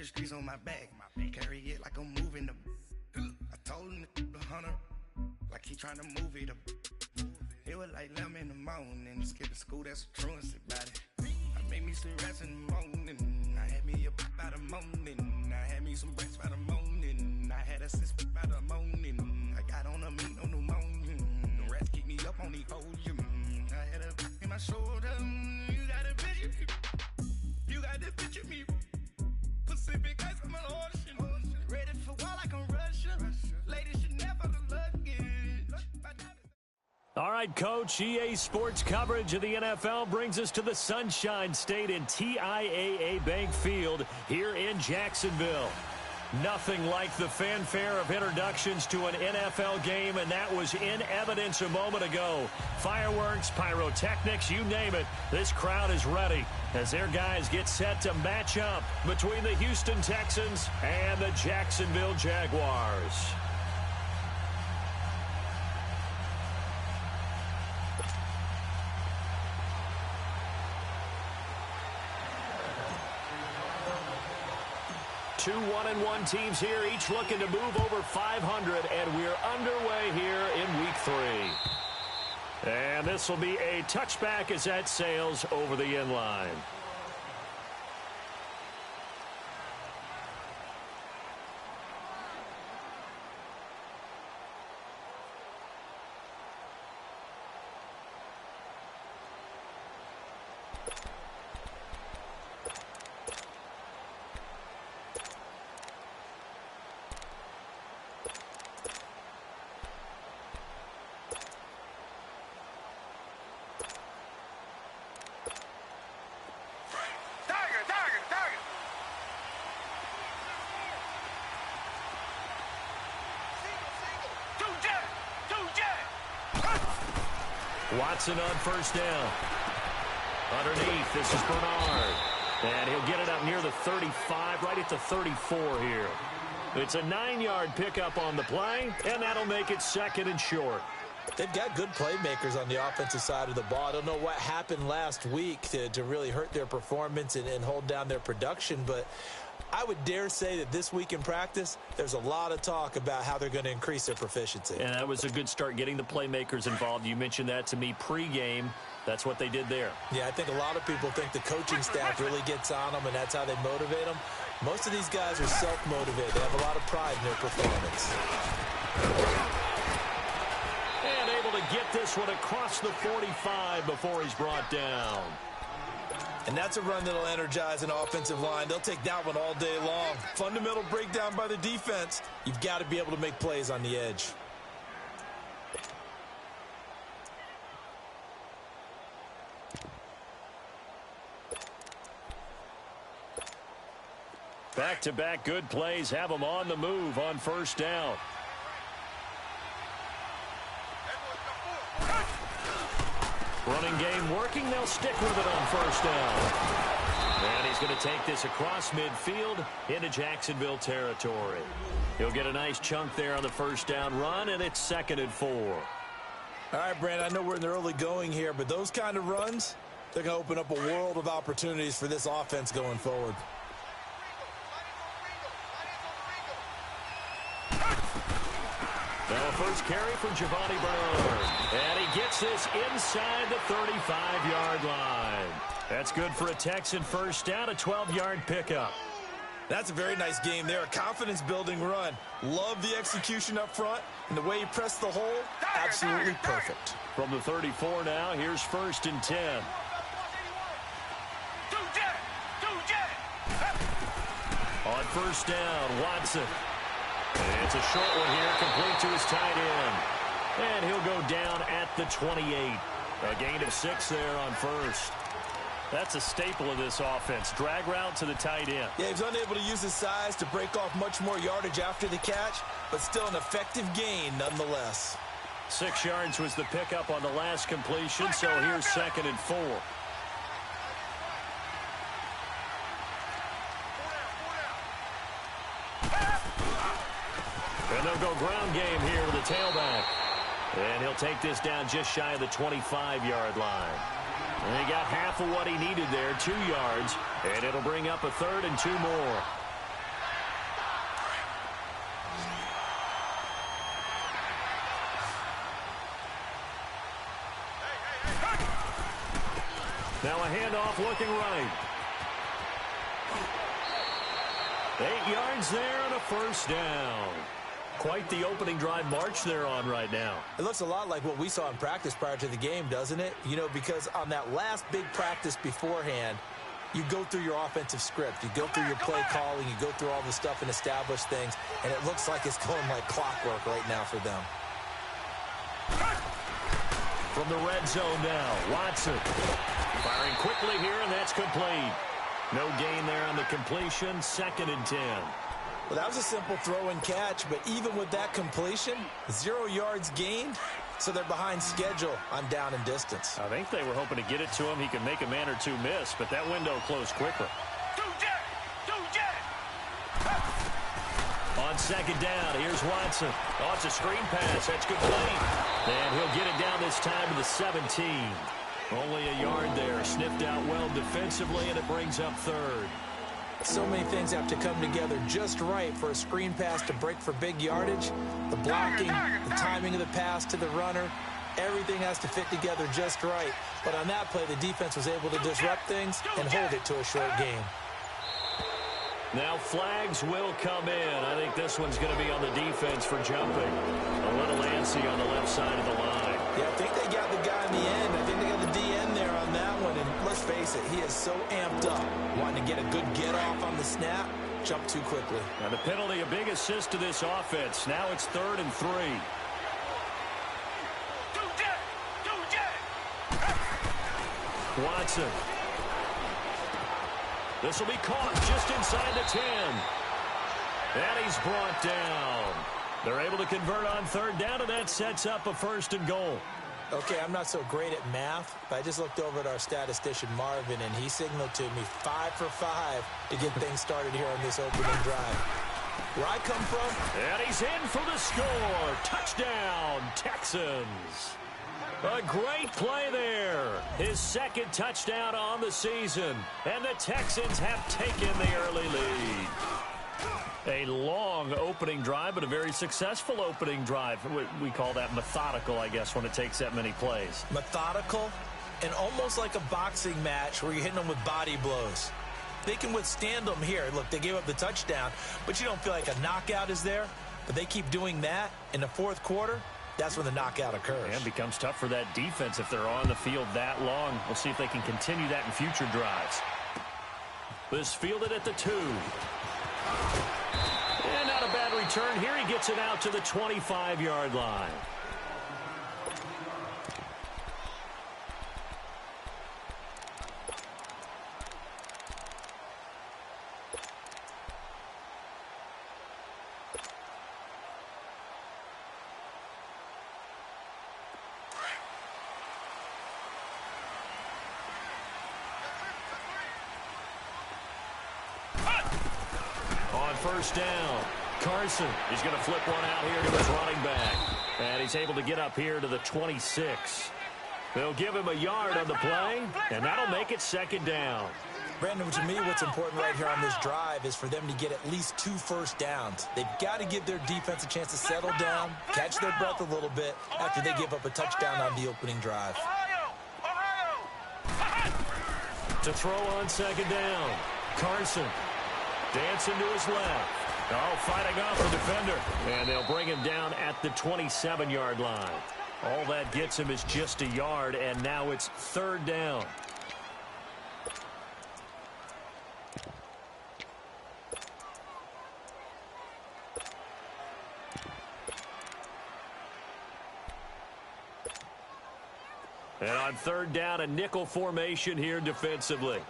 the streets on my back. Carry it like I'm moving the. I told him the hunter, like he trying to move it up. It was like 11 in the morning. Skip to school, that's a truancy about it. I made me some rest in the morning. I had me a pop by the morning. I had me some breaks by the morning. I had a sis by the morning. I got on a meat, no pneumonia. The rats keep me up on the podium. I had a in my shoulder. You got a picture me. You got to picture me. Pacific ice, I'm an ocean. Ready for war like I'm Russian. Ladies should never the luggage. All right, Coach, EA Sports coverage of the NFL brings us to the Sunshine State in TIAA Bank Field here in Jacksonville. Nothing like the fanfare of introductions to an NFL game, and that was in evidence a moment ago. Fireworks, pyrotechnics, you name it. This crowd is ready as their guys get set to match up between the Houston Texans and the Jacksonville Jaguars. Two 1-1 teams here, each looking to move over 500, and we're underway here in Week 3. And this will be a touchback as that sails over the end line. Watson on first down. Underneath, this is Bernard. And he'll get it up near the 35, right at the 34 here. It's a 9-yard pickup on the play, and that'll make it second and short. They've got good playmakers on the offensive side of the ball. I don't know what happened last week to really hurt their performance and hold down their production, but I would dare say that this week in practice, there's a lot of talk about how they're going to increase their proficiency. And that was a good start, getting the playmakers involved. You mentioned that to me pregame. That's what they did there. Yeah, I think a lot of people think the coaching staff really gets on them, and that's how they motivate them. Most of these guys are self-motivated. They have a lot of pride in their performance. And able to get this one across the 45 before he's brought down. And that's a run that'll energize an offensive line. They'll take that one all day long. Fundamental breakdown by the defense. You've got to be able to make plays on the edge. Back-to-back good plays have them on the move on first down. Running game working. They'll stick with it on first down. And he's going to take this across midfield into Jacksonville territory. He'll get a nice chunk there on the first down run, and it's 2nd and 4. All right, Brandon, I know we're in the early going here, but those kind of runs, they're going to open up a world of opportunities for this offense going forward. Now first carry from Giovanni Bernard. And he gets this inside the 35-yard line. That's good for a Texan first down, a 12-yard pickup. That's a very nice game there, a confidence-building run. Love the execution up front, and the way he pressed the hole, absolutely perfect. From the 34 now, here's 1st and 10. On first down, Watson. It's a short one here, complete to his tight end. And he'll go down at the 28. A gain of 6 there on first. That's a staple of this offense. Drag route to the tight end. Yeah, he's unable to use his size to break off much more yardage after the catch, but still an effective gain nonetheless. 6 yards was the pickup on the last completion, so here's 2nd and 4. And they'll go ground game here with the tailback. And he'll take this down just shy of the 25-yard line. And he got half of what he needed there, 2 yards. And it'll bring up a 3rd and 2 more. Now a handoff looking right. 8 yards there and a first down. Quite the opening drive march they're on right now. It looks a lot like what we saw in practice prior to the game, doesn't it? You know, because on that last big practice beforehand, you go through your offensive script. You go through your play calling. You go through all the stuff and establish things. And it looks like it's going like clockwork right now for them. From the red zone now, Watson. Firing quickly here, and that's complete. No gain there on the completion. 2nd and 10. Well, that was a simple throw and catch, but even with that completion, 0 yards gained, so they're behind schedule on down and distance. I think they were hoping to get it to him. He could make a man or two miss, but that window closed quickly. On 2nd down, here's Watson. Oh, it's a screen pass. That's complete. And he'll get it down this time to the 17. Only a yard there. Sniffed out well defensively, and it brings up 3rd. So many things have to come together just right for a screen pass to break for big yardage. The blocking, the timing of the pass to the runner, everything has to fit together just right. But on that play, the defense was able to disrupt things and hold it to a short game. Now flags will come in. I think this one's going to be on the defense for jumping. A little antsy on the left side of the line. Yeah, I think they got the guy in the end. I think they got the DN there on that one. And let's face it, he is so amped up, wanting to get a good get-off on the snap, jump too quickly. Now the penalty, a big assist to this offense. Now it's 3rd and 3. Watson. This will be caught just inside the 10. And he's brought down. They're able to convert on 3rd down, and that sets up a 1st and goal. Okay, I'm not so great at math, but I just looked over at our statistician, Marvin, and he signaled to me 5 for 5 to get things started here on this opening drive. Where I come from. And he's in for the score. Touchdown, Texans. A great play there. His 2nd touchdown on the season. And the Texans have taken the early lead. A long opening drive, but a very successful opening drive. We call that methodical, I guess, when it takes that many plays. Methodical and almost like a boxing match where you're hitting them with body blows. They can withstand them here. Look, they gave up the touchdown, but you don't feel like a knockout is there. But they keep doing that in the 4th quarter. That's when the knockout occurs. And it becomes tough for that defense if they're on the field that long. We'll see if they can continue that in future drives. This fielded at the 2. And not a bad return here. He gets it out to the 25-yard line. First down. Carson, he's going to flip one out here to his running back. And he's able to get up here to the 26. They'll give him a yard on the play, and that'll make it 2nd down. Brandon, to me, what's important right here on this drive is for them to get at least 2 first downs. They've got to give their defense a chance to settle down, catch their breath a little bit after they give up a touchdown on the opening drive. To throw on 2nd down. Carson. Dancing to his left. Oh, fighting off the defender. And they'll bring him down at the 27-yard line. All that gets him is just a yard, and now it's 3rd down. And on 3rd down, a nickel formation here defensively.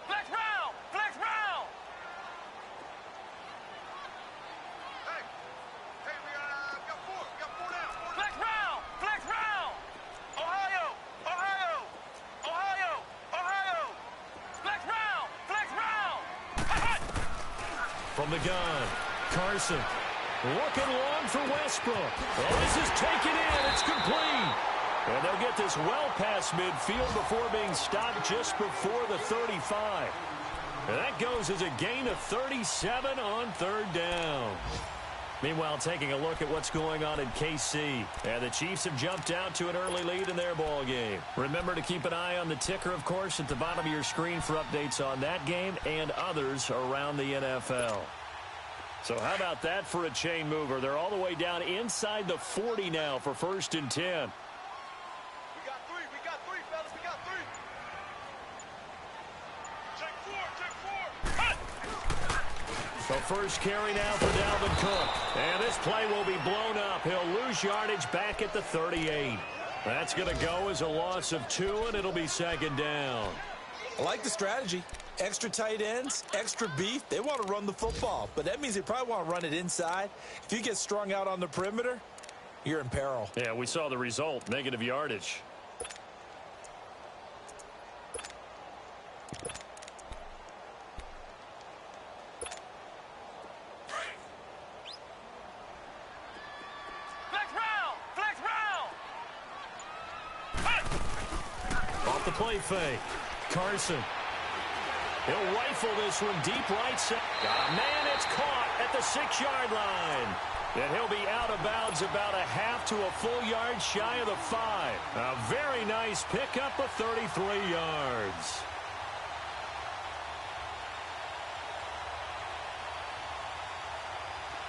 From the gun, Carson looking long for Westbrook. Oh, this is taken in. It's complete. And they'll get this well past midfield before being stopped just before the 35. And that goes as a gain of 37 on 3rd down. Meanwhile, taking a look at what's going on in KC. And the Chiefs have jumped out to an early lead in their ball game. Remember to keep an eye on the ticker, of course, at the bottom of your screen for updates on that game and others around the NFL. So how about that for a chain mover? They're all the way down inside the 40 now for 1st and 10. We got three, fellas, we got three. Check four. So first carry now for Dalvin Cook. And this play will be blown up. He'll lose yardage back at the 38. That's going to go as a loss of 2, and it'll be 2nd down. I like the strategy. Extra tight ends, extra beef. They want to run the football, but that means they probably want to run it inside. If you get strung out on the perimeter, you're in peril. Yeah, we saw the result, negative yardage. Off the play fake. Carson. He'll rifle this one deep right side. Got a man, it's caught at the 6-yard line. And he'll be out of bounds about a half to a full yard shy of the 5. A very nice pickup of 33 yards.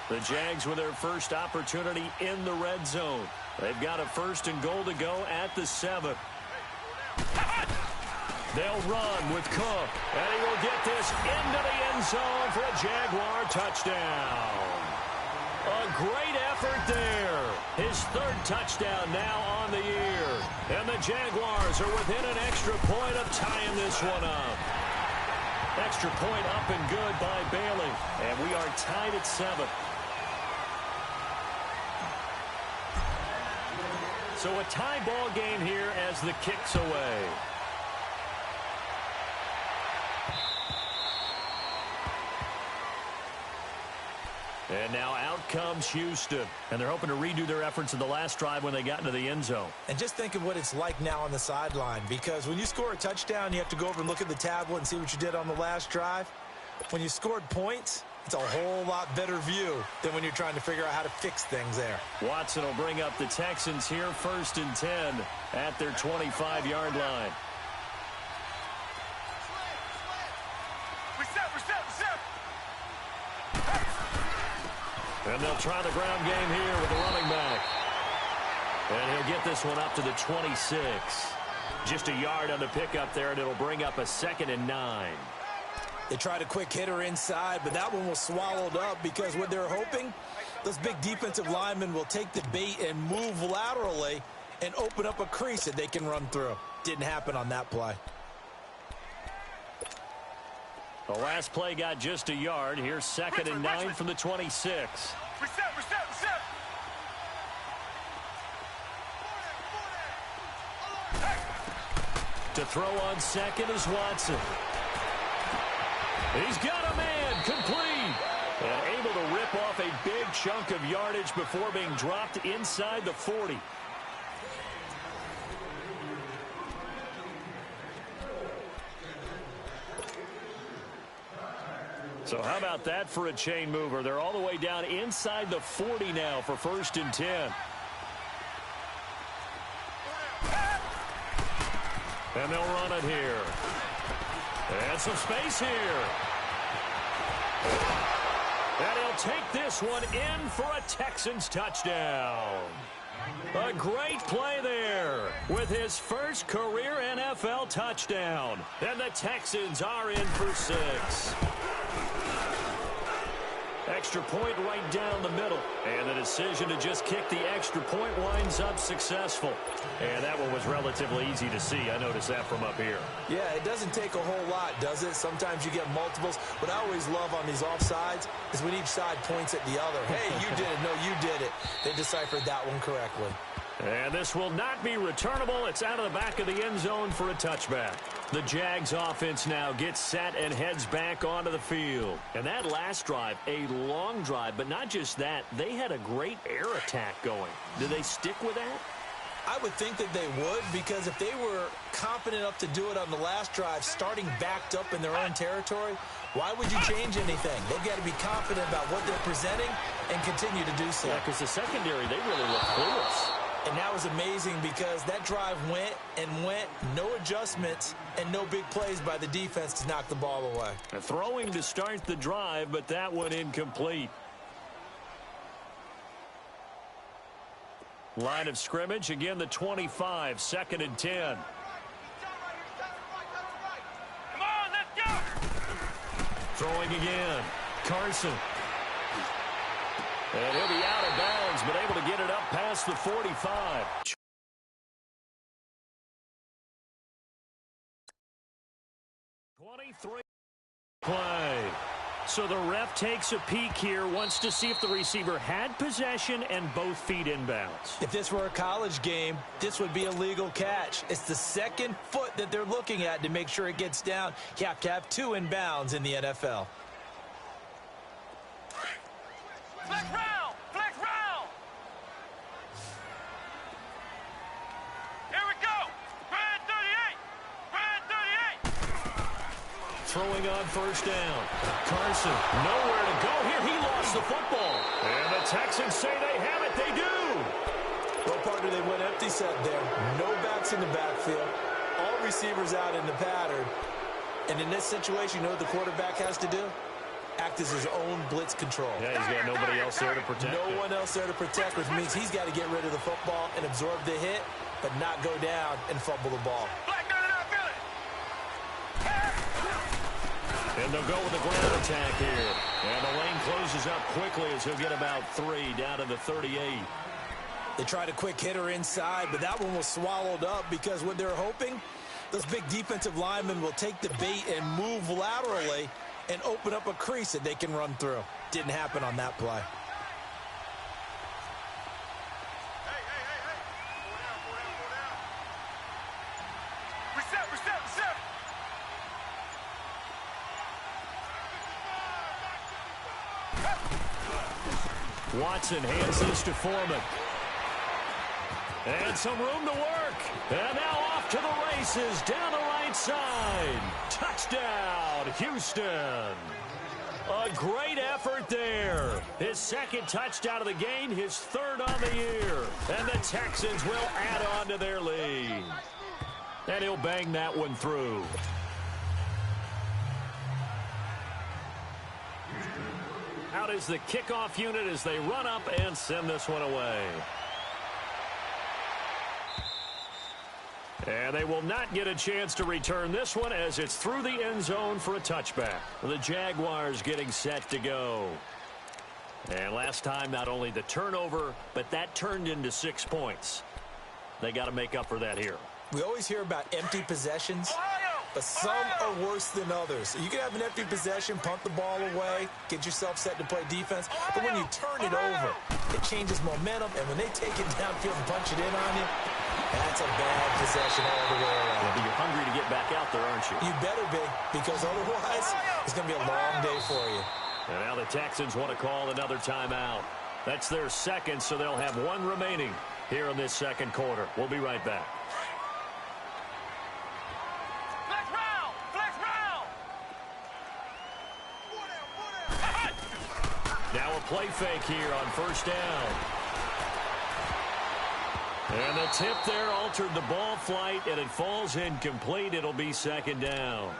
The Jags with their first opportunity in the red zone. They've got a 1st and goal to go at the 7. They'll run with Cook, and he will get this into the end zone for a Jaguar touchdown. A great effort there. His 3rd touchdown now on the year. And the Jaguars are within an extra point of tying this one up. Extra point up and good by Bailey. And we are tied at 7. So a tie ball game here as the kick's away. And now out comes Houston. And they're hoping to redo their efforts in the last drive when they got into the end zone. And just think of what it's like now on the sideline, because when you score a touchdown, you have to go over and look at the tablet and see what you did on the last drive. When you scored points, it's a whole lot better view than when you're trying to figure out how to fix things there. Watson will bring up the Texans here, 1st and 10 at their 25-yard line. And they'll try the ground game here with the running back. And he'll get this one up to the 26. Just a yard on the pickup there, and it'll bring up a 2nd and 9. They tried a quick hitter inside, but that one was swallowed up because what they're hoping, those big defensive linemen will take the bait and move laterally and open up a crease that they can run through. Didn't happen on that play. The last play got just a yard. Here's 2nd and 9 from the 26. Reset. To throw on 2nd is Watson. He's got a man, complete. And able to rip off a big chunk of yardage before being dropped inside the 40. So how about that for a chain mover? They're all the way down inside the 40 now for 1st and 10. And they'll run it here. And some space here. And he'll take this one in for a Texans touchdown. A great play there with his first career NFL touchdown. And the Texans are in for 6. Extra point right down the middle. And the decision to just kick the extra point winds up successful. And that one was relatively easy to see. I noticed that from up here. Yeah, it doesn't take a whole lot, does it? Sometimes you get multiples. What I always love on these offsides is when each side points at the other. Hey, you did it. No, you did it. They deciphered that one correctly. And this will not be returnable. It's out of the back of the end zone for a touchback. The Jags offense now gets set and heads back onto the field. And that last drive, a long drive, but not just that. They had a great air attack going. Do they stick with that? I would think that they would, because if they were confident enough to do it on the last drive, starting backed up in their own territory, why would you change anything? They've got to be confident about what they're presenting and continue to do so. Yeah, because the secondary, they really look clueless. And that was amazing because that drive went and went, no adjustments, and no big plays by the defense to knock the ball away. Throwing to start the drive, but that one incomplete. Line of scrimmage, again the 25, 2nd and 10. Come on, let's go! Throwing again, Carson. And he'll be out of bounds, but able to get it up past the 45. Play. So the ref takes a peek here, wants to see if the receiver had possession and both feet inbounds. If this were a college game, this would be a legal catch. It's the second foot that they're looking at to make sure it gets down. You have to have 2 inbounds in the NFL. Flex round! Flex round! Here we go! Brand 38! Brand 38! Throwing on first down. Carson, nowhere to go here. He lost the football. And the Texans say they have it. They do. Well, partner, they went empty set there. No backs in the backfield. All receivers out in the pattern. And in this situation, you know what the quarterback has to do? Act as his own blitz control. Yeah, he's got nobody else there to protect No him. one else there to protect, which means he's got to get rid of the football and absorb the hit, but not go down and fumble the ball. Black gun and I feel it! And they'll go with the ground attack here. And the lane closes up quickly as he'll get about 3 down to the 38. They tried a quick hitter inside, but that one was swallowed up because what they're hoping, those big defensive linemen will take the bait and move laterally and open up a crease that they can run through. Didn't happen on that play. Hey, hey, hey, hey! Four down, four down, four down. Reset, reset, reset! Watson hands this to Foreman. And some room to work. And now off to the races down the right side. Touchdown, Houston. A great effort there. His second touchdown of the game, his 3rd on the year. And the Texans will add on to their lead. And he'll bang that one through. Out is the kickoff unit as they run up and send this one away. And they will not get a chance to return this one as it's through the end zone for a touchback. The Jaguars getting set to go. And last time, not only the turnover, but that turned into 6 points. They got to make up for that here. We always hear about empty possessions, but some are worse than others. You can have an empty possession, punt the ball away, get yourself set to play defense, but when you turn it over, it changes momentum, and when they take it downfield and punch it in on you, that's a bad possession all the way around. Yeah, but you're hungry to get back out there, aren't you? You better be, because otherwise, it's going to be a long day for you. And now the Texans want to call another timeout. That's their second, so they'll have 1 remaining here in this second quarter. We'll be right back. Flex round! Flex round! Four down, Now a play fake here on first down. And the tip there altered the ball flight, and it falls incomplete. It'll be 2nd down.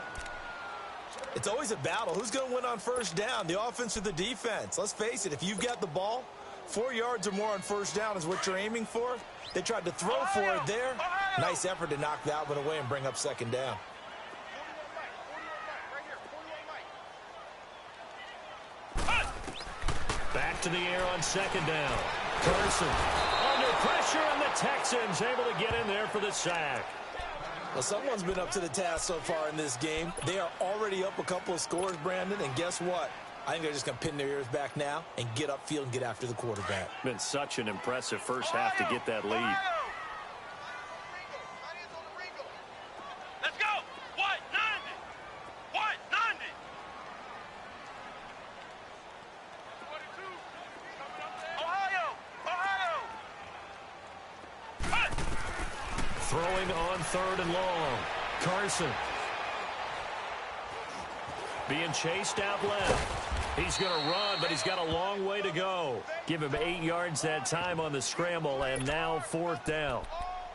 It's always a battle. Who's going to win on first down, the offense or the defense? Let's face it, if you've got the ball, 4 yards or more on first down is what you're aiming for. They tried to throw for it there. Nice effort to knock that one away and bring up 2nd down. Back to the air on 2nd down. Carson under pressure, and the Texans able to get in there for the sack. Well, someone's been up to the task so far in this game. They are already up a couple of scores, Brandon, and guess what? I think they're just going to pin their ears back now and get upfield and get after the quarterback. Been such an impressive first half to get that lead. Let's go! White 90! White 90! 22! Ohio! Ohio! Hut! Throwing on 3rd and long. Carson. Being chased out left. He's going to run, but he's got a long way to go. Give him 8 yards that time on the scramble, and now 4th down.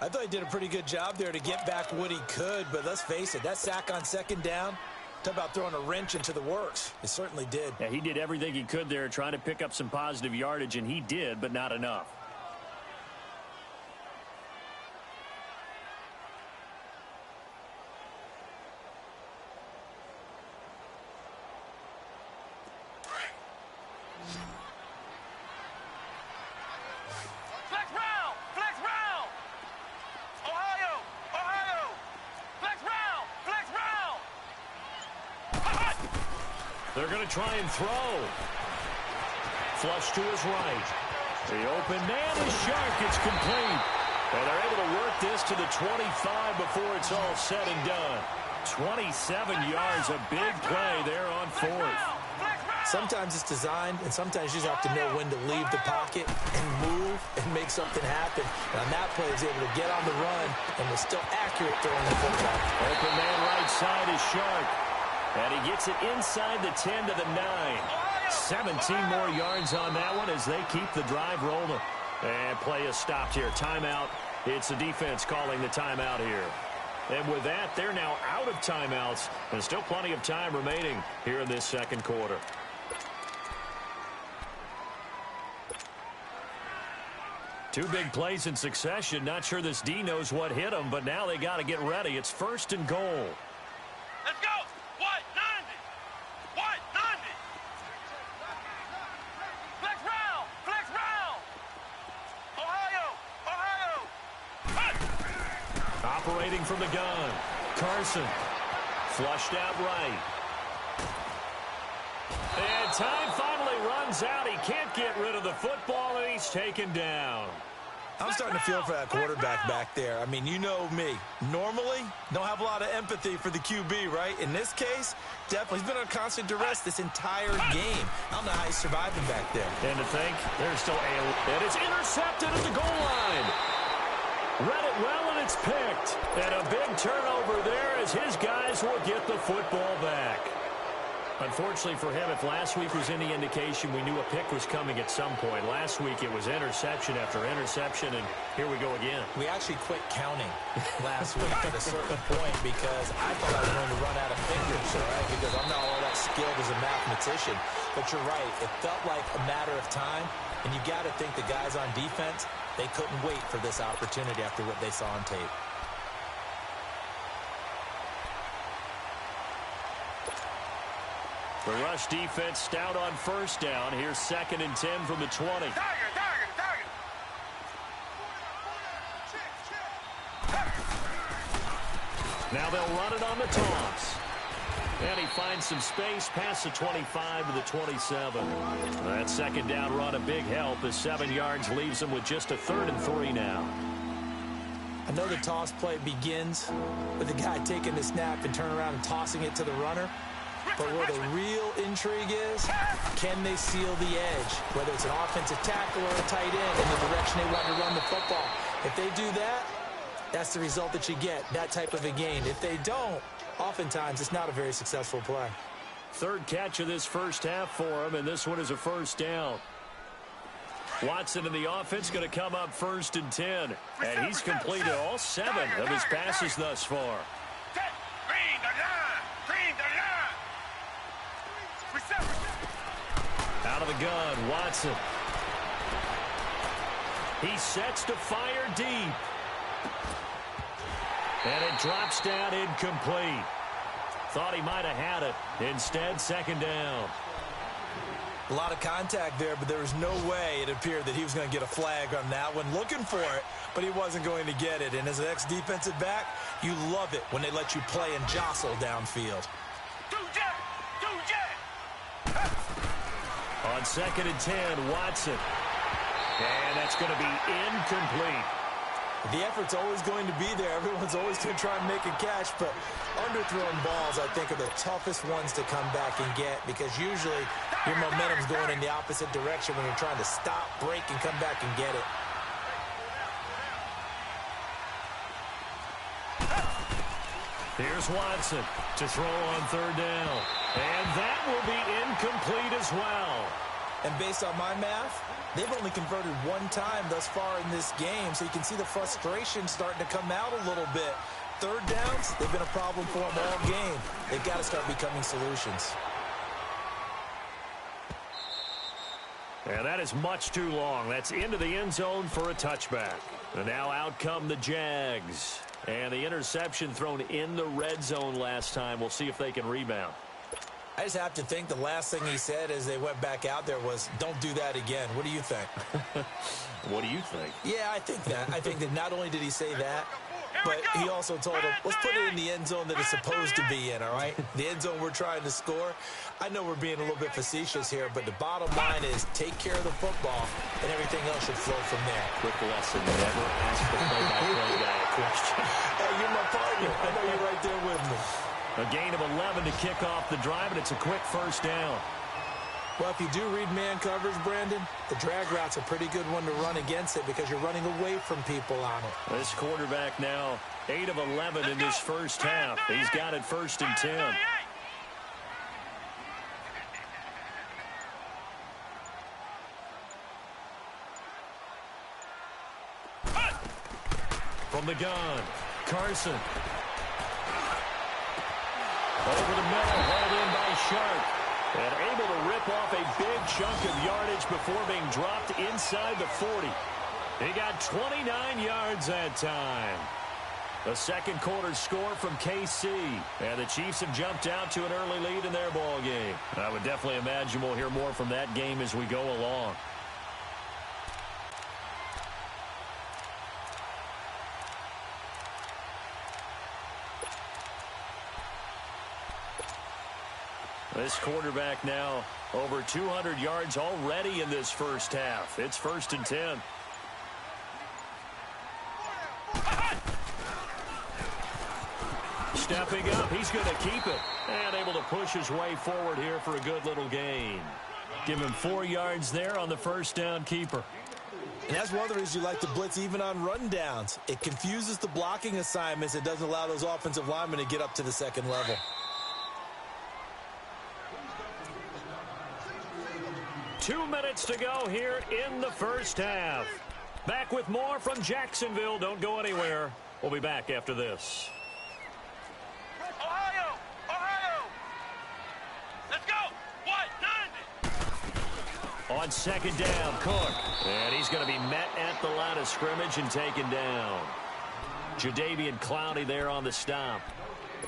I thought he did a pretty good job there to get back what he could, but let's face it, that sack on 2nd down, talk about throwing a wrench into the works. It certainly did. Yeah, he did everything he could there trying to pick up some positive yardage, and he did, but not enough. They're going to try and throw. Flush to his right. The open man is Shark. It's complete. And they're able to work this to the 25 before it's all said and done. 27 yards, a big play there on 4th. Sometimes it's designed, and sometimes you just have to know when to leave the pocket and move and make something happen. And on that play, he's able to get on the run and was still accurate throwing the football. Open man right side is Shark. And he gets it inside the 10 to the 9. 17 more yards on that one as they keep the drive rolling. And play is stopped here. Timeout. It's the defense calling the timeout here. And with that, they're now out of timeouts. And still plenty of time remaining here in this 2nd quarter. Two big plays in succession. Not sure this D knows what hit him, but now they got to get ready. It's 1st and goal. Let's go. What? 90. What? 90. Flex round. Flex round. Ohio. Ohio. Operating from the gun. Carson. Flushed out right. And time finally runs out. He can't get rid of the football, and he's taken down. I'm starting to feel for that quarterback back there. I mean, you know me. Normally, don't have a lot of empathy for the QB, right? In this case, definitely. He's been under constant duress this entire game. I don't know how he's surviving back there. And to think, there's still and it's intercepted at the goal line. Read it well, and it's picked. And a big turnover there as his guys will get the football back. Unfortunately for him, if last week was any indication, we knew a pick was coming at some point. Last week it was interception after interception, and here we go again. We actually quit counting last week at a certain point because I thought I was going to run out of fingers, all right, because I'm not all that skilled as a mathematician. But you're right. It felt like a matter of time, and you got to think the guys on defense, they couldn't wait for this opportunity after what they saw on tape. The rush defense stout on 1st down. Here's 2nd and 10 from the 20. Target. Now they'll run it on the toss. And he finds some space past the 25 to the 27. That 2nd down run, a big help as 7 yards leaves him with just a 3rd and 3 now. I know the toss play begins with the guy taking the snap and turning around and tossing it to the runner. But where the real intrigue is, can they seal the edge? Whether it's an offensive tackle or a tight end in the direction they want to run the football. If they do that, that's the result that you get, that type of a gain. If they don't, oftentimes it's not a very successful play. 3rd catch of this 1st half for him, and this one is a 1st down. Watson in the offense going to come up 1st and 10. And he's completed all 7 of his passes thus far. Out of the gun, Watson. He sets to fire deep. And it drops down incomplete. Thought he might have had it. Instead, 2nd down. A lot of contact there, but there was no way it appeared that he was going to get a flag on that one. Looking for it, but he wasn't going to get it. And as an ex-defensive back, you love it when they let you play and jostle downfield. On 2nd and 10, Watson. And that's going to be incomplete. The effort's always going to be there. Everyone's always going to try and make a catch, but underthrown balls, I think, are the toughest ones to come back and get because usually your momentum's going in the opposite direction when you're trying to stop, break, and come back and get it. Here's Watson to throw on third down. And that will be incomplete as well. And based on my math, they've only converted one time thus far in this game, so you can see the frustration starting to come out a little bit. Third downs, they've been a problem for them all game. They've got to start becoming solutions. And that is much too long. That's into the end zone for a touchback. And now out come the Jags. And the interception thrown in the red zone last time. We'll see if they can rebound. I just have to think the last thing he said as they went back out there was, don't do that again. What do you think? What do you think? Yeah, I think that. I think that not only did he say that, but he also told him, let's put it in the end zone that it's supposed to be in, all right? The end zone we're trying to score. I know we're being a little bit facetious here, but the bottom line is take care of the football, and everything else should flow from there. Quick lesson, never ask the play-by-play guy a question. Hey, you're my partner. I know you're right there with me. A gain of 11 to kick off the drive, and it's a quick first down. Well, if you do read man coverage, Brandon, the drag route's a pretty good one to run against it because you're running away from people on it. This quarterback now 8 of 11 in this first half. He's got it 1st and 10. From the gun, Carson. Over the middle, hauled in by Sharp. And able to rip off a big chunk of yardage before being dropped inside the 40. He got 29 yards that time. The second quarter score from KC. And the Chiefs have jumped out to an early lead in their ball game. I would definitely imagine we'll hear more from that game as we go along. This quarterback now over 200 yards already in this first half. It's 1st and 10. Stepping up, he's going to keep it. And able to push his way forward here for a good little gain. Give him 4 yards there on the first down keeper. And that's one of the reasons you like to blitz even on rundowns. It confuses the blocking assignments. It doesn't allow those offensive linemen to get up to the second level. 2 minutes to go here in the first half. Back with more from Jacksonville. Don't go anywhere. We'll be back after this. Ohio! Ohio! Let's go! What? 90! On second down, Cook. And he's going to be met at the line of scrimmage and taken down. Jadeveon Clowney there on the stop.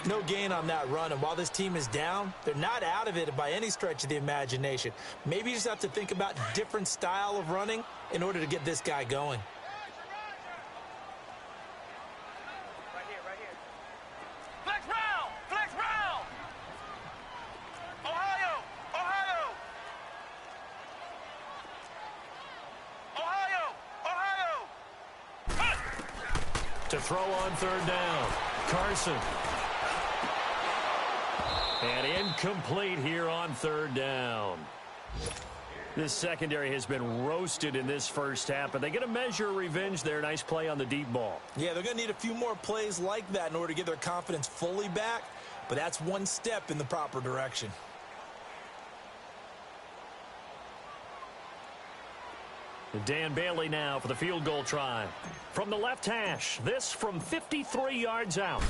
No gain on that run, and while this team is down, they're not out of it by any stretch of the imagination. Maybe you just have to think about different style of running in order to get this guy going. Right here. Flex round! Flex round! Ohio! Ohio! Ohio! Ohio! To throw on third down, Carson. And incomplete here on third down. This secondary has been roasted in this first half, but they get a measure of revenge there. Nice play on the deep ball. Yeah, they're going to need a few more plays like that in order to get their confidence fully back, but that's one step in the proper direction. Dan Bailey now for the field goal try. From the left hash, this from 53 yards out.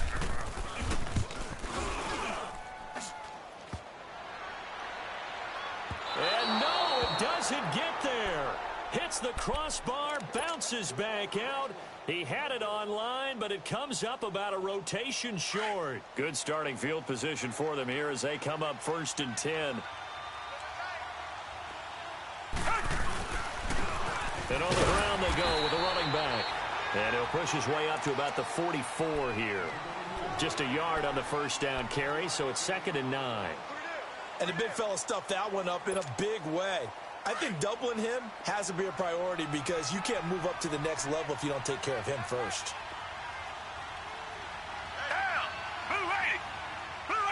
And no, it doesn't get there. Hits the crossbar, bounces back out. He had it online, but it comes up about a rotation short. Good starting field position for them here as they come up 1st and 10. And on the ground they go with the running back. And he'll push his way up to about the 44 here. Just a yard on the first down carry, so it's 2nd and 9. And the big fella stuffed that one up in a big way. I think doubling him has to be a priority because you can't move up to the next level if you don't take care of him first. Down! Blue 80! Blue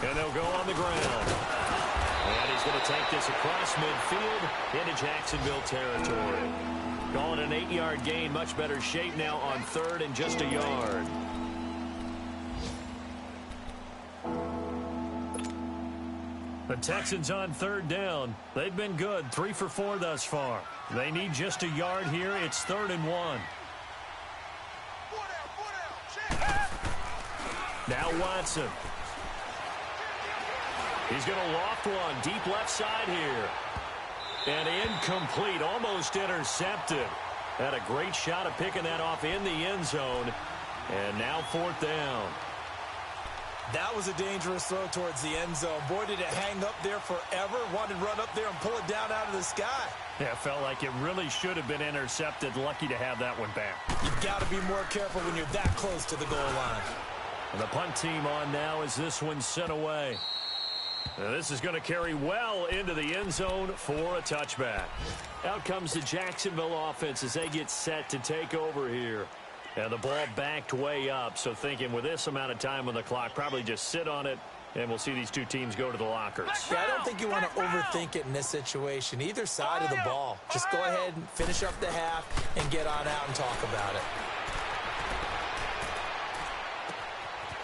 80! And they'll go on the ground. And he's going to take this across midfield into Jacksonville territory. Calling an 8-yard gain. Much better shape now on 3rd and just a yard. The Texans on 3rd down. They've been good, 3 for 4 thus far. They need just a yard here. It's 3rd and 1. Now Watson. He's going to loft one deep left side here. And incomplete, almost intercepted. Had a great shot of picking that off in the end zone. And now 4th down. That was a dangerous throw towards the end zone. Boy, did it hang up there forever. Wanted to run up there and pull it down out of the sky. Yeah, it felt like it really should have been intercepted. Lucky to have that one back. You've got to be more careful when you're that close to the goal line. And the punt team on now as this one's sent away. Now this is going to carry well into the end zone for a touchback. Out comes the Jacksonville offense as they get set to take over here. And the ball backed way up, so thinking with this amount of time on the clock, probably just sit on it, and we'll see these two teams go to the lockers. Yeah, I don't think you want to overthink it in this situation, either side of the ball. Just go ahead and finish up the half and get on out and talk about it.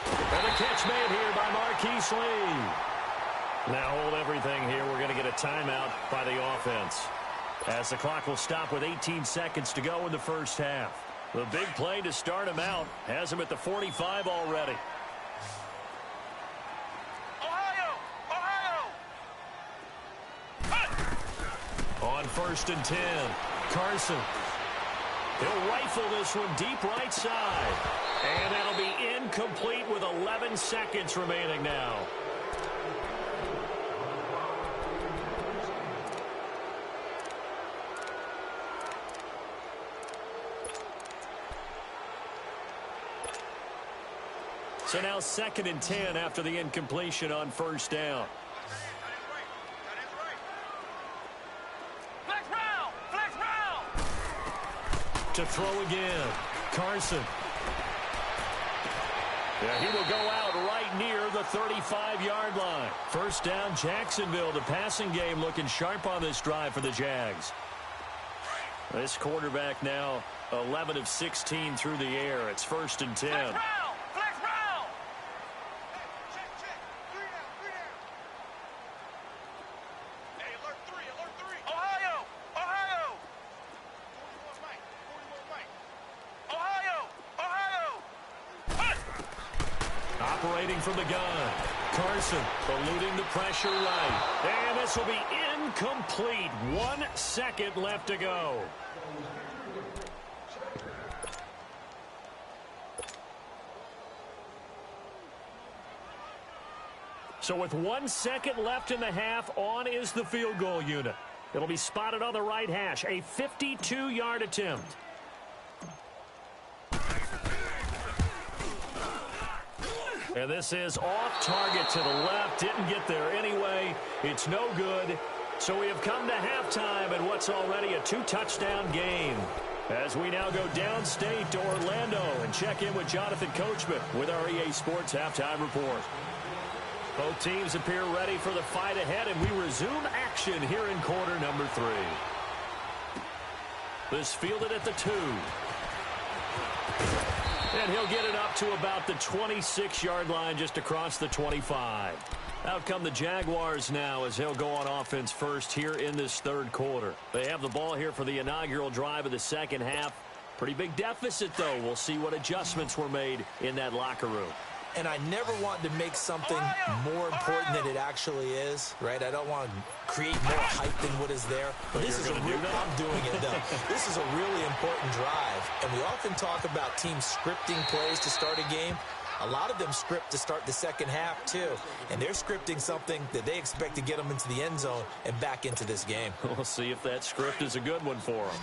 And the catch made here by Marquise Lee. Now hold everything here. We're going to get a timeout by the offense, as the clock will stop with 18 seconds to go in the first half. The big play to start him out has him at the 45 already. Ohio! On 1st and 10, Carson. He'll rifle this one deep right side. And that'll be incomplete with 11 seconds remaining now. So now 2nd and 10 after the incompletion on 1st down. Flex round! To throw again, Carson. Yeah, he will go out right near the 35-yard line. 1st down, Jacksonville. The passing game looking sharp on this drive for the Jags. This quarterback now 11 of 16 through the air. It's 1st and 10. Flex round! Hey, alert 3! Ohio! Operating from the gun. Carson eluding the pressure right. And this will be incomplete. 1 second left to go. So with 1 second left in the half, on is the field goal unit. It'll be spotted on the right hash. A 52-yard attempt. And this is off target to the left. Didn't get there anyway. It's no good. So we have come to halftime in what's already a 2-touchdown game. As we now go downstate to Orlando and check in with Jonathan Coachman with our EA Sports Halftime Report. Both teams appear ready for the fight ahead, and we resume action here in quarter number 3. This fielded at the 2. And he'll get it up to about the 26-yard line, just across the 25. Out come the Jaguars now as they'll go on offense first here in this third quarter. They have the ball here for the inaugural drive of the second half. Pretty big deficit, though. We'll see what adjustments were made in that locker room. And I never want to make something more important than it actually is, right? I don't want to create more hype than what is there. But this is I'm doing it, though. This is a really important drive. And we often talk about teams scripting plays to start a game. A lot of them script to start the second half, too. And they're scripting something that they expect to get them into the end zone and back into this game. We'll see if that script is a good one for them.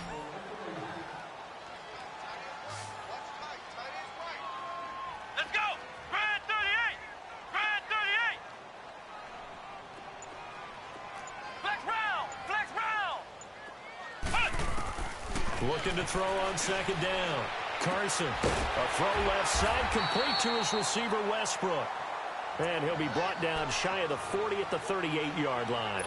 Looking to throw on second down. Carson, a throw left side, complete to his receiver, Westbrook. And he'll be brought down shy of the 40 at the 38-yard line.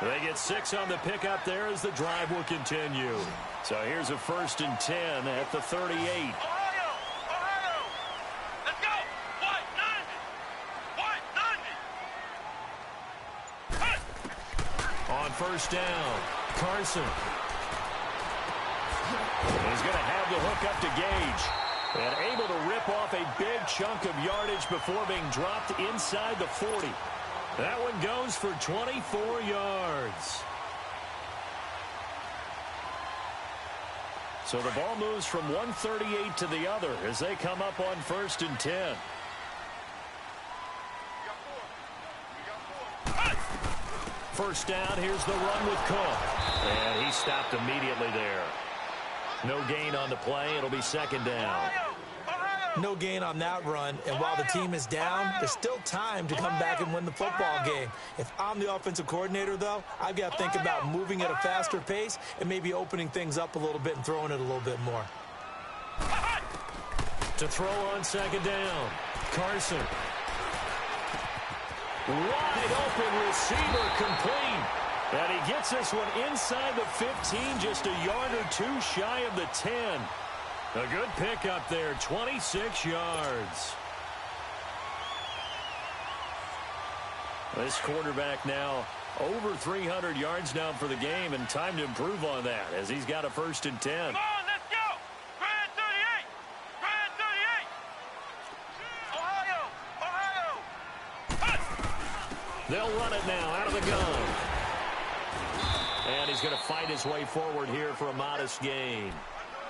They get 6 on the pickup there as the drive will continue. So here's a 1st and 10 at the 38. Ohio! Let's go! White 90! On 1st down, Carson. He's going to have the hook up to Gage. And able to rip off a big chunk of yardage before being dropped inside the 40. That one goes for 24 yards. So the ball moves from 138 to the other as they come up on 1st and 10. First down, here's the run with Cook. And he stopped immediately there. No gain on the play. It'll be 2nd down. No gain on that run, and while the team is down, there's still time to come back and win the football game. If I'm the offensive coordinator, though, I've got to think about moving at a faster pace and maybe opening things up a little bit and throwing it a little bit more. To throw on 2nd down, Carson. Wide open receiver complete. And he gets this one inside the 15, just a yard or 2 shy of the 10. A good pickup there, 26 yards. This quarterback now over 300 yards now for the game, and time to improve on that as he's got a 1st and 10. Come on, let's go! Grand 38! Grand 38! Ohio! They'll run it now out of the gun. And he's going to fight his way forward here for a modest gain.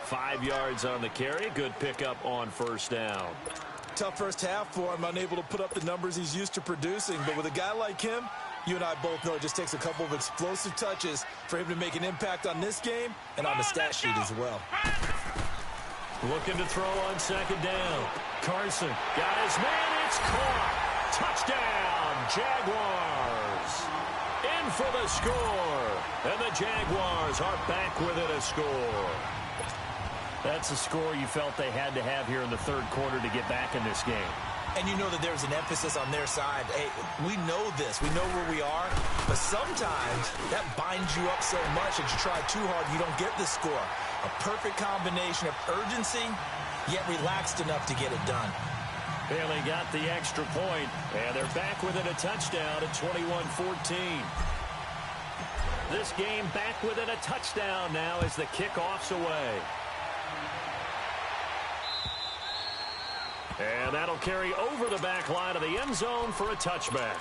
5 yards on the carry. Good pickup on 1st down. Tough first half for him, unable to put up the numbers he's used to producing. But with a guy like him, you and I both know it just takes a couple of explosive touches for him to make an impact on this game and on the stat sheet as well. Looking to throw on 2nd down. Carson got his man. It's caught. Touchdown, Jaguars. In for the score. And the Jaguars are back within a score. That's a score you felt they had to have here in the 3rd quarter to get back in this game. And you know that there's an emphasis on their side. Hey, we know this. We know where we are. But sometimes that binds you up so much that you try too hard, you don't get the score. A perfect combination of urgency, yet relaxed enough to get it done. Bailey got the extra point, and they're back within a touchdown at 21-14. This game back within a touchdown now as the kickoff's away. And that'll carry over the back line of the end zone for a touchback.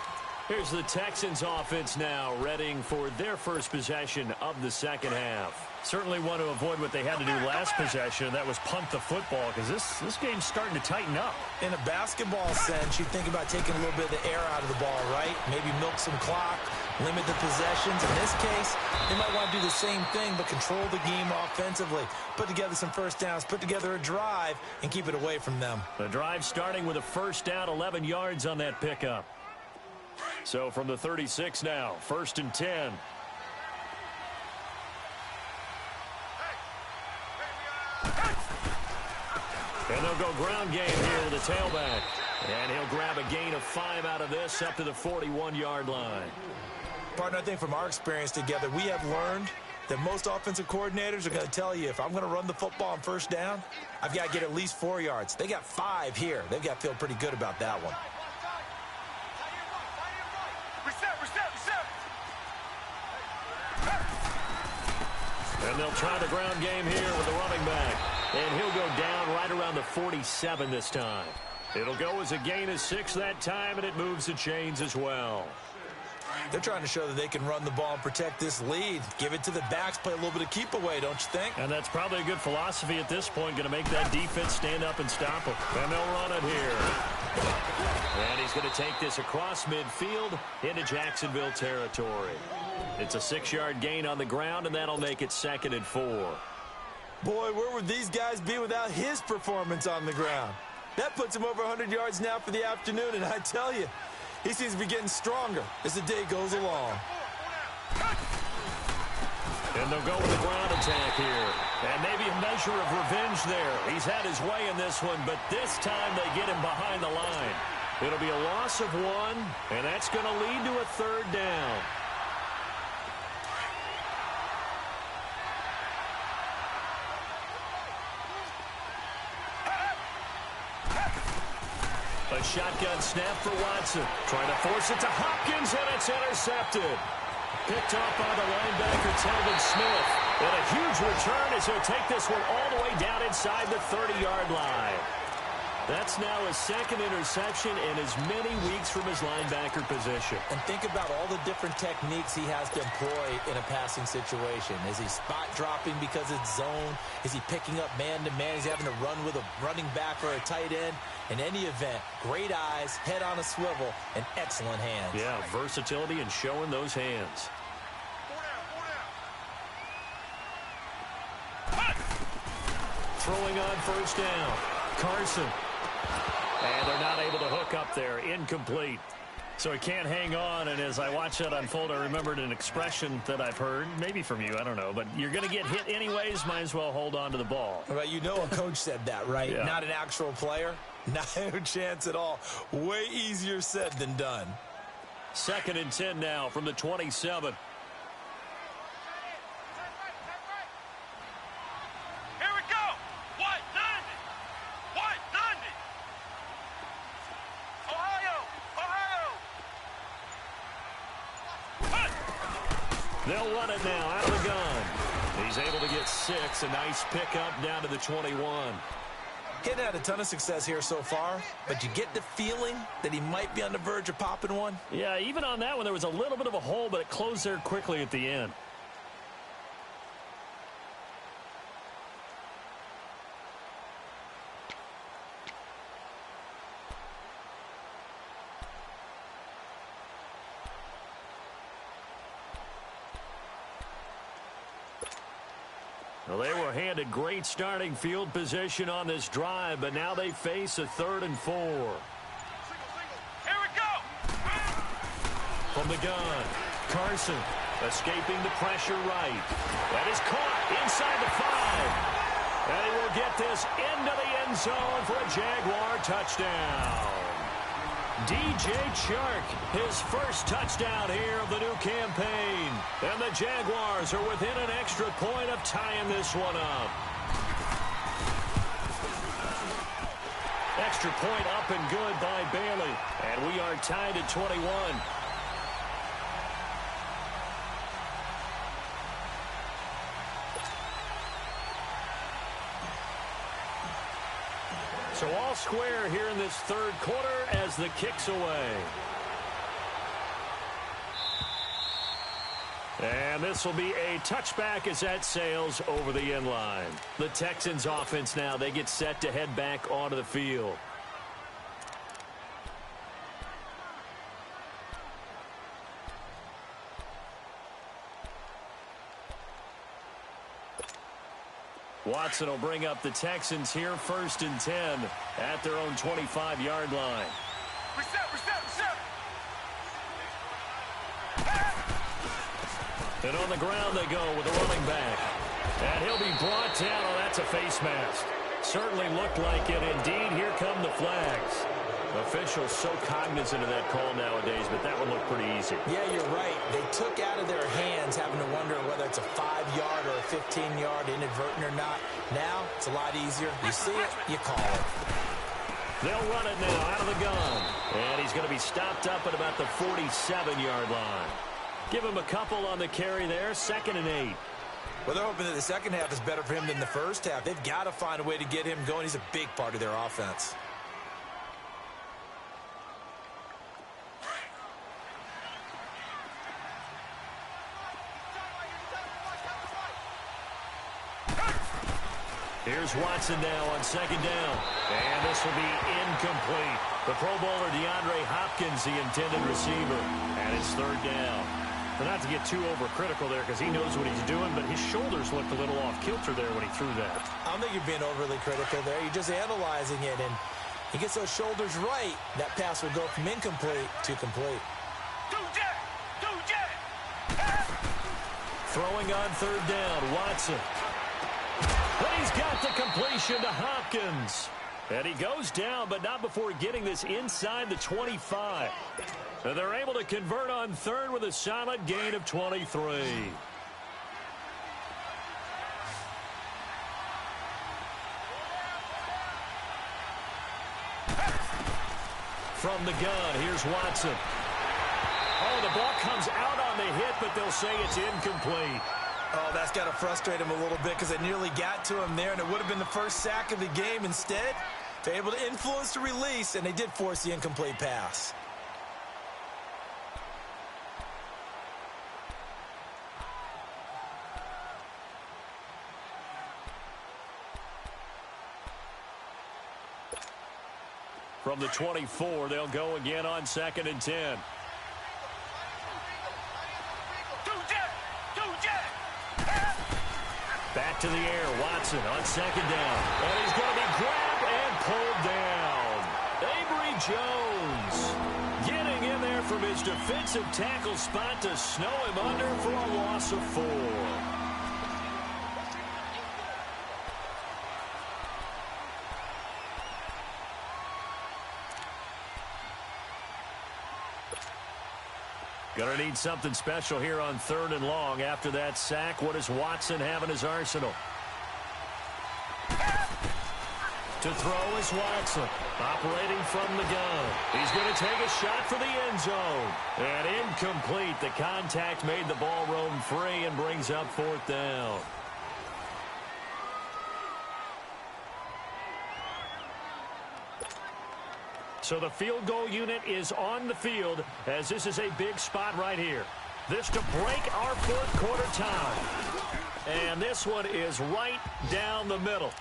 Here's the Texans offense now, readying for their first possession of the 2nd half. Certainly want to avoid what they had to do last possession, that was punt the football, because this game's starting to tighten up. In a basketball sense, you think about taking a little bit of the air out of the ball, right? Maybe milk some clock, limit the possessions. In this case, they might want to do the same thing, but control the game offensively. Put together some first downs, put together a drive, and keep it away from them. The drive starting with a 1st down, 11 yards on that pickup. So from the 36 now, 1st and 10. And they'll go ground game here with a tailback. And he'll grab a gain of 5 out of this up to the 41-yard line. Partner, I think from our experience together, we have learned that most offensive coordinators are going to tell you, if I'm going to run the football on 1st down, I've got to get at least 4 yards. They got 5 here. They've got to feel pretty good about that one. And they'll try the ground game here with the running back. And he'll go down right around the 47 this time. It'll go as a gain of 6 that time, and it moves the chains as well. They're trying to show that they can run the ball and protect this lead. Give it to the backs, play a little bit of keep away, don't you think? And that's probably a good philosophy at this point, going to make that defense stand up and stop them. And they'll run it here. And he's going to take this across midfield into Jacksonville territory. It's a 6-yard gain on the ground, and that'll make it 2nd and 4. Boy, where would these guys be without his performance on the ground? That puts him over 100 yards now for the afternoon, and I tell you, he seems to be getting stronger as the day goes along. And they'll go with a ground attack here. And maybe a measure of revenge there. He's had his way in this one, but this time they get him behind the line. It'll be a loss of 1, and that's going to lead to a 3rd down. A shotgun snap for Watson. Trying to force it to Hopkins, and it's intercepted. Picked off by the linebacker, Telvin Smith. And a huge return as he'll take this one all the way down inside the 30-yard line. That's now his second interception in as many weeks from his linebacker position. And think about all the different techniques he has to employ in a passing situation. Is he spot dropping because it's zone? Is he picking up man-to-man? Is he having to run with a running back or a tight end? In any event, great eyes, head on a swivel, and excellent hands. Yeah, versatility and showing those hands. Throwing on first down. Carson. And they're not able to hook up there. Incomplete. So he can't hang on, and as I watch that unfold, I remembered an expression that I've heard, maybe from you, I don't know, but you're going to get hit anyways, might as well hold on to the ball. Well, you know a coach said that, right? Yeah. Not an actual player. No chance at all. Way easier said than done. 2nd and 10 now from the 27. They'll run it now out of the gun. He's able to get 6. A nice pickup down to the 21. He's had a ton of success here so far, but you get the feeling that he might be on the verge of popping one. Yeah, even on that one, there was a little bit of a hole, but it closed there quickly at the end. Well, they were handed great starting field position on this drive, but now they face a 3rd and 4. Here we go! From the gun, Carson escaping the pressure right. That is caught inside the 5. And he will get this into the end zone for a Jaguar touchdown. DJ Chark, his first touchdown here of the new campaign. And the Jaguars are within an extra point of tying this one up. Extra point up and good by Bailey. And we are tied at 21. So all square here in this 3rd quarter as the kick's away. And this will be a touchback as that sails over the end line. The Texans offense now, they get set to head back onto the field. Watson will bring up the Texans here 1st and 10 at their own 25-yard line. Reset. And on the ground they go with the running back. And he'll be brought down. Oh, that's a face mask. Certainly looked like it. Indeed, here come the flags. Officials so cognizant of that call nowadays, but that one looked pretty easy. Yeah, you're right. They took out of their hands having to wonder whether it's a 5-yard or a 15-yard inadvertent or not. Now, it's a lot easier. You see it, you call it. They'll run it now out of the gun. And he's going to be stopped up at about the 47-yard line. Give him a couple on the carry there, 2nd and 8. Well, they're hoping that the second half is better for him than the first half. They've got to find a way to get him going. He's a big part of their offense. Here's Watson now on 2nd down. And this will be incomplete. The Pro Bowler DeAndre Hopkins, the intended receiver. And it's 3rd down. But not to get too overcritical there because he knows what he's doing, but his shoulders looked a little off kilter there when he threw that. I don't think you're being overly critical there. You're just analyzing it, and he gets those shoulders right. That pass will go from incomplete to complete. Throwing on 3rd down, Watson. But he's got the completion to Hopkins. And he goes down, but not before getting this inside the 25. And they're able to convert on 3rd with a solid gain of 23. from the gun. Here's Watson. Oh, the ball comes out on the hit, but they'll say it's incomplete. Oh, that's got to frustrate him a little bit because it nearly got to him there, and it would have been the first sack of the game. Instead, they're able to influence the release, and they did force the incomplete pass. From the 24, they'll go again on 2nd and 10. Back to the air, Watson on 2nd down. And he's going to be grabbed and pulled down. Avery Jones getting in there from his defensive tackle spot to snow him under for a loss of 4. Going to need something special here on 3rd and long. After that sack, what does Watson have in his arsenal? To throw is Watson, operating from the gun. He's going to take a shot for the end zone. And incomplete. The contact made the ball roam free and brings up 4th down. So the field goal unit is on the field as this is a big spot right here. This to break our 4th quarter tie. And this one is right down the middle.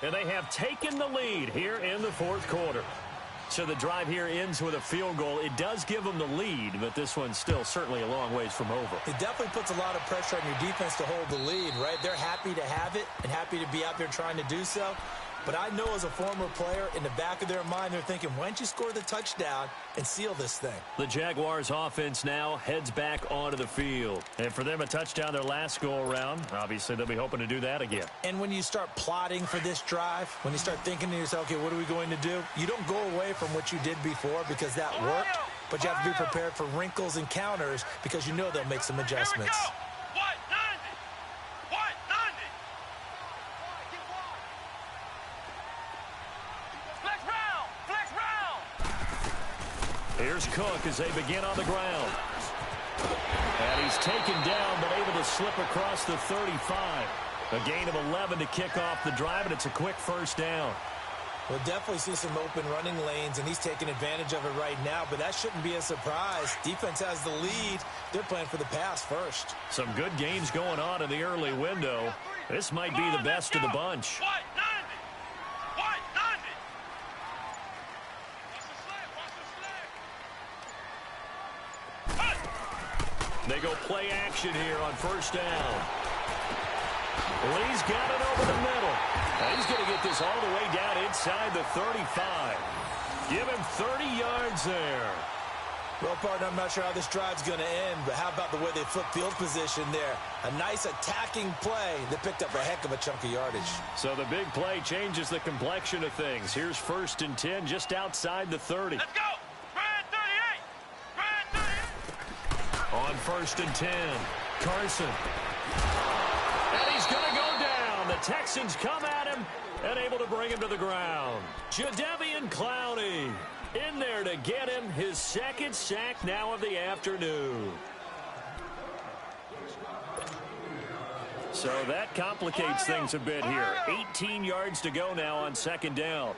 And they have taken the lead here in the 4th quarter. So the drive here ends with a field goal. It does give them the lead, but this one's still certainly a long ways from over. It definitely puts a lot of pressure on your defense to hold the lead, right? They're happy to have it and happy to be out there trying to do so. But I know as a former player, in the back of their mind, they're thinking, why don't you score the touchdown and seal this thing? The Jaguars offense now heads back onto the field. And for them, a touchdown their last go-around. Obviously, they'll be hoping to do that again. And when you start plotting for this drive, when you start thinking to yourself, okay, what are we going to do? You don't go away from what you did before because that worked. But you have to be prepared for wrinkles and counters because you know they'll make some adjustments. Here's Cook as they begin on the ground. And he's taken down, but able to slip across the 35. A gain of 11 to kick off the drive, and it's a quick 1st down. We'll definitely see some open running lanes, and he's taking advantage of it right now, but that shouldn't be a surprise. Defense has the lead. They're playing for the pass first. Some good games going on in the early window. This might be the best of the bunch. They go play action here on 1st down. Lee's got it over the middle. And he's going to get this all the way down inside the 35. Give him 30 yards there. Well, partner, I'm not sure how this drive's going to end, but how about the way they flip field position there? A nice attacking play that picked up a heck of a chunk of yardage. So the big play changes the complexion of things. Here's 1st and 10 just outside the 30. Let's go! On 1st and 10, Carson. And he's going to go down. The Texans come at him and able to bring him to the ground. Jadeveon Clowney in there to get him his 2nd sack now of the afternoon. So that complicates things a bit here. 18 yards to go now on 2nd down.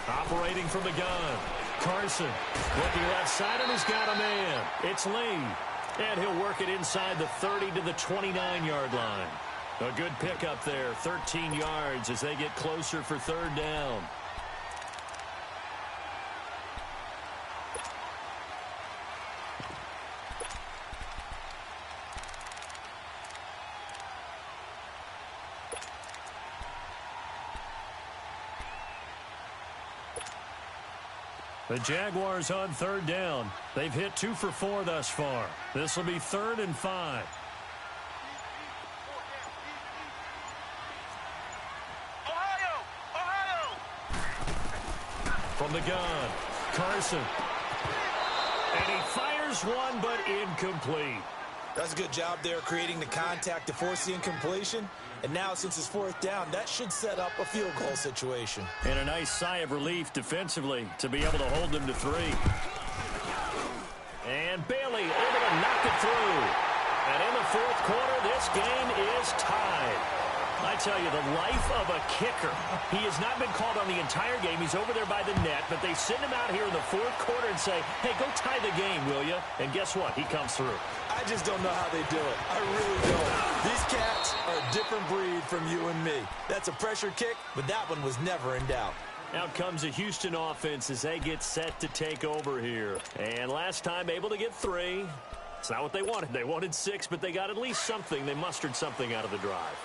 Operating from the gun. Carson looking left side, and he's got a man. It's Lee. And he'll work it inside the 30 to the 29-yard line. A good pickup there, 13 yards as they get closer for 3rd down. The Jaguars on 3rd down. They've hit 2 for 4 thus far. This will be 3rd and 5. From the gun, Carson. fires one, but incomplete. That's a good job there creating the contact to force the incompletion. And now, since it's fourth down, that should set up a field goal situation. And a nice sigh of relief defensively to be able to hold them to 3. And Bailey able to knock it through. And in the fourth quarter, this game is tied. I tell you, the life of a kicker. He has not been called on the entire game. He's over there by the net, but they send him out here in the fourth quarter and say, hey, go tie the game, will you? And guess what? He comes through. I just don't know how they do it. I really don't. These cats are a different breed from you and me. That's a pressure kick, but that one was never in doubt. Out comes the Houston offense as they get set to take over here. And last time able to get 3. It's not what they wanted. They wanted 6, but they got at least something. They mustered something out of the drive.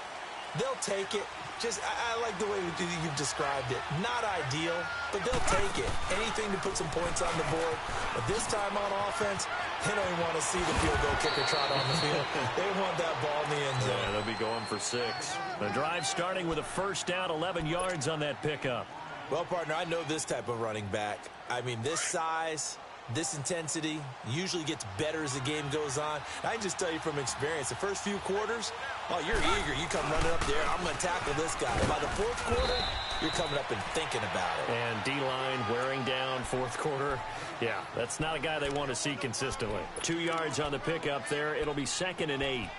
They'll take it. I like the way you've described it. Not ideal, but they'll take it. Anything to put some points on the board. But this time on offense, they don't even want to see the field goal kicker trot on the field. They want that ball in the end zone. Yeah, they'll be going for 6. The drive starting with a first down, 11 yards on that pickup. Well, partner, I know this type of running back. I mean, this size, this intensity usually gets better as the game goes on. I can just tell you from experience, the first few quarters, oh, you're eager. You come running up there, I'm going to tackle this guy. By the fourth quarter, you're coming up and thinking about it. And D-line wearing down fourth quarter. Yeah, that's not a guy they want to see consistently. 2 yards on the pickup there. It'll be 2nd and 8.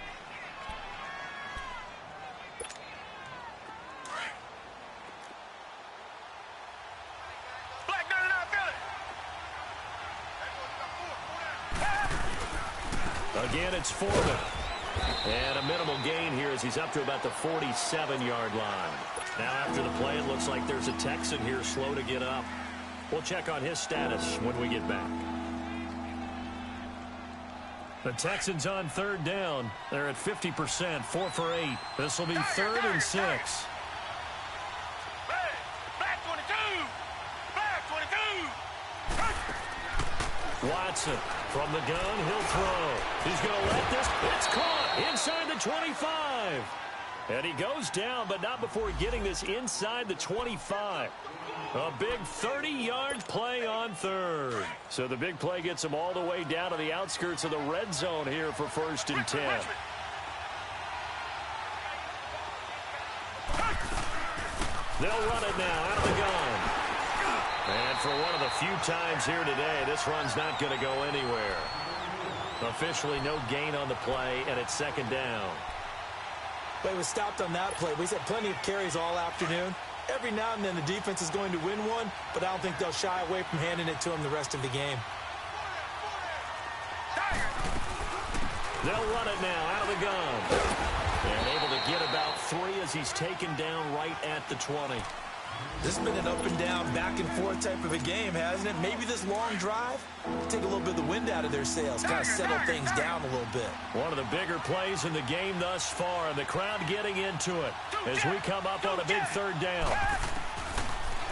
Again, it's Foreman. And a minimal gain here as he's up to about the 47-yard line. Now after the play, it looks like there's a Texan here slow to get up. We'll check on his status when we get back. The Texans on 3rd down. They're at 50%, 4 for 8. This will be 3rd and 6. Black 22! Black 22! Watson from the gun, he'll throw. He's going to let this. It's caught inside the 25. And he goes down, but not before getting this inside the 25. A big 30-yard play on 3rd. So the big play gets him all the way down to the outskirts of the red zone here for 1st and 10. They'll run it now out of the gun. And for one of the few times here today, this run's not going to go anywhere. Officially no gain on the play, and it's 2nd down. But it was stopped on that play. We've had plenty of carries all afternoon. Every now and then the defense is going to win one, but I don't think they'll shy away from handing it to them the rest of the game. They'll run it now out of the gun. And able to get about 3 as he's taken down right at the 20. This has been an up-and-down, back-and-forth type of a game, hasn't it? Maybe this long drive take a little bit of the wind out of their sails, kind of settle things down a little bit. One of the bigger plays in the game thus far, and the crowd getting into it as we come up on a big 3rd down.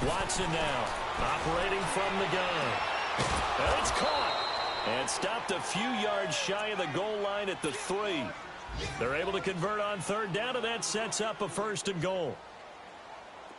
Watson now operating from the gun. And it's caught and stopped a few yards shy of the goal line at the 3. They're able to convert on 3rd down, and that sets up a 1st and goal.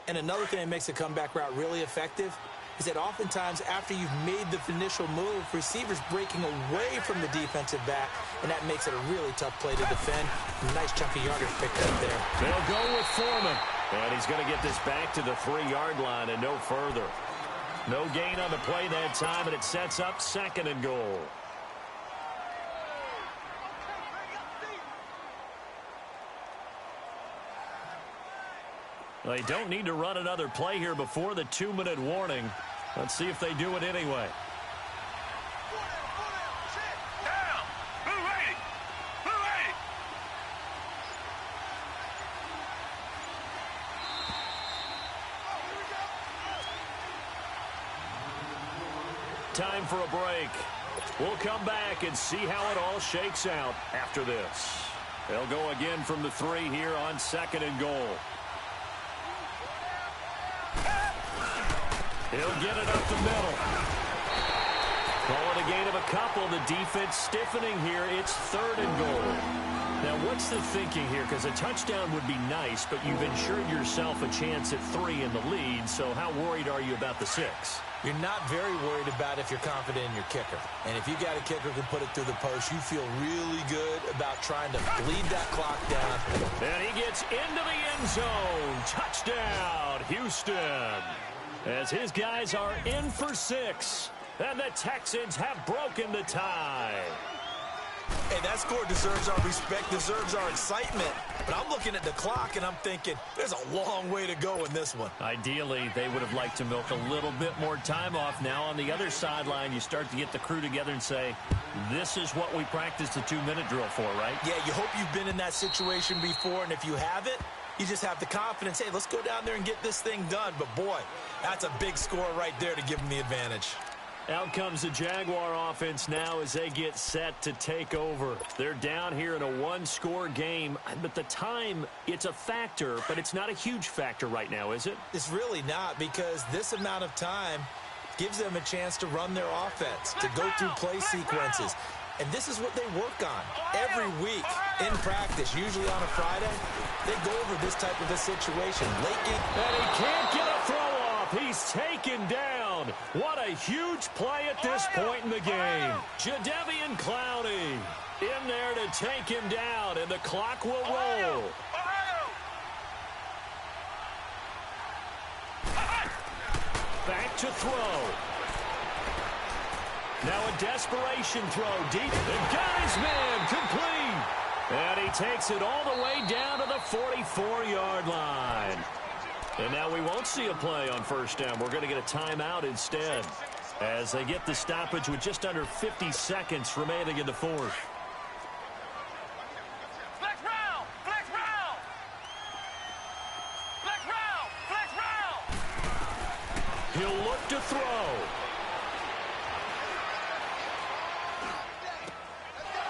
And another thing that makes a comeback route really effective is that oftentimes after you've made the initial move, receivers breaking away from the defensive back, and that makes it a really tough play to defend. Nice chunky yardage picked up there. They'll go with Foreman. And he's going to get this back to the 3-yard line and no further. No gain on the play that time, and it sets up 2nd and goal. They don't need to run another play here before the 2-minute warning. Let's see if they do it anyway. Down! Blue 80! Blue 80! Time for a break. We'll come back and see how it all shakes out after this. They'll go again from the 3 here on 2nd and goal. He'll get it up the middle. Calling a gain of a couple. The defense stiffening here. It's 3rd and goal. Now, what's the thinking here? Because a touchdown would be nice, but you've ensured yourself a chance at 3 in the lead, so how worried are you about the 6? You're not very worried about if you're confident in your kicker. And if you got a kicker who can put it through the post, you feel really good about trying to bleed that clock down. And he gets into the end zone. Touchdown, Houston. As his guys are in for 6. And the Texans have broken the tie. Hey, that score deserves our respect, deserves our excitement. But I'm looking at the clock, and I'm thinking, there's a long way to go in this one. Ideally, they would have liked to milk a little bit more time off. Now, on the other sideline, you start to get the crew together and say, this is what we practiced the 2-minute drill for, right? Yeah, you hope you've been in that situation before, and if you haven't, you just have the confidence, hey, let's go down there and get this thing done. But, boy, that's a big score right there to give them the advantage. Out comes the Jaguar offense now as they get set to take over. They're down here in a one-score game, but the time, it's a factor, but it's not a huge factor right now, is it? It's really not, because this amount of time gives them a chance to run their offense, to go through play sequences. And this is what they work on every week in practice, usually on a Friday. They go over this type of a situation. Late game. And he can't get a throw off. He's taken down. What a huge play at this point in the game. Jadeveon Clowney in there to take him down, and the clock will roll. Back to throw. Now a desperation throw deep. And got his man complete. And he takes it all the way down to the 44-yard line. And now we won't see a play on first down. We're going to get a timeout instead as they get the stoppage with just under 50 seconds remaining in the fourth. Flex round! Flex round! Flex round! Flex round! He'll look to throw.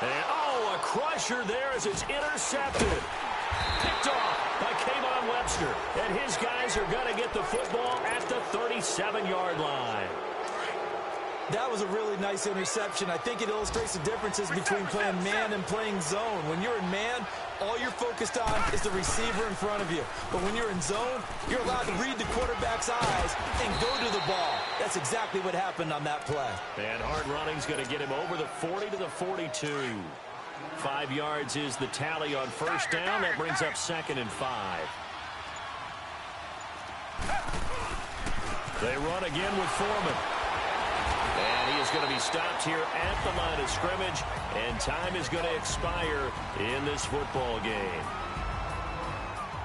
And, oh, a crusher there as it's intercepted. Picked off by Kayvon Webster. And his guys are going to get the football at the 37-yard line. That was a really nice interception. I think it illustrates the differences between playing man and playing zone. When you're in man, all you're focused on is the receiver in front of you. But when you're in zone, you're allowed to read the quarterback's eyes and go to the ball. That's exactly what happened on that play. And hard running's going to get him over the 40 to the 42. 5 yards is the tally on first down. That brings up 2nd and 5. They run again with Foreman. And he is going to be stopped here at the line of scrimmage. And time is going to expire in this football game.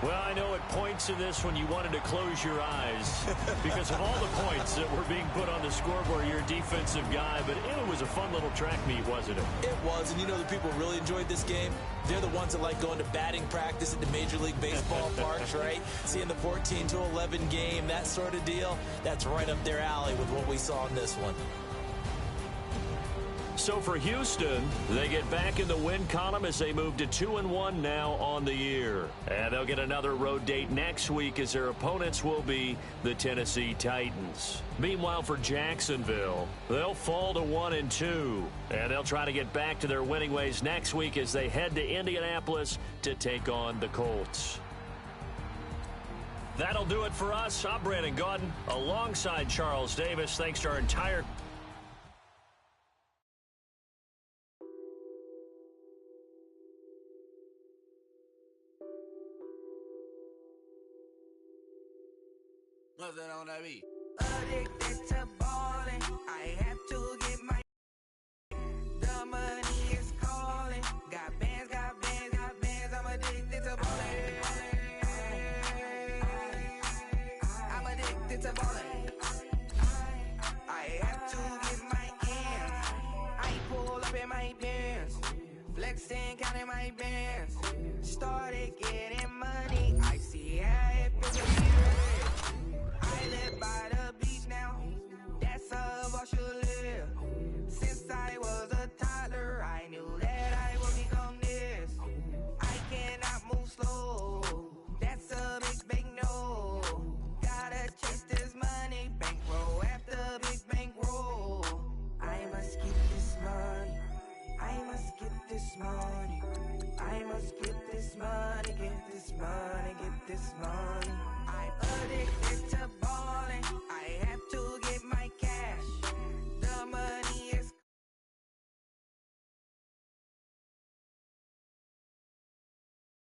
Well, I know at points in this when you wanted to close your eyes because of all the points that were being put on the scoreboard. You're a defensive guy, but it was a fun little track meet, wasn't it? It was, and you know the people really enjoyed this game? They're the ones that like going to batting practice at the Major League Baseball parks, right? Seeing the 14-11 game, that sort of deal, that's right up their alley with what we saw in this one. So for Houston, they get back in the win column as they move to 2-1 now on the year. And they'll get another road date next week as their opponents will be the Tennessee Titans. Meanwhile, for Jacksonville, they'll fall to 1-2. And they'll try to get back to their winning ways next week as they head to Indianapolis to take on the Colts. That'll do it for us. I'm Brandon Gaudin alongside Charles Davis. Thanks to our entire What's that on that beat? Addicted to ballin', I have to get my. The money is calling. Got bands, got bands, got bands. I'm addicted to ballin'. I'm addicted to ballin'. I have to get my ends. I pull up in my bands, flexing, counting my bands. Started getting money. I see how it feels. I live by the beach now, that's how I should live. Since I was a toddler, I knew that I would become this. I cannot move slow, that's a big no. Gotta chase this money, bankroll after big bankroll. I must get this money, I must get this money. I must get this money, get this money, get this money.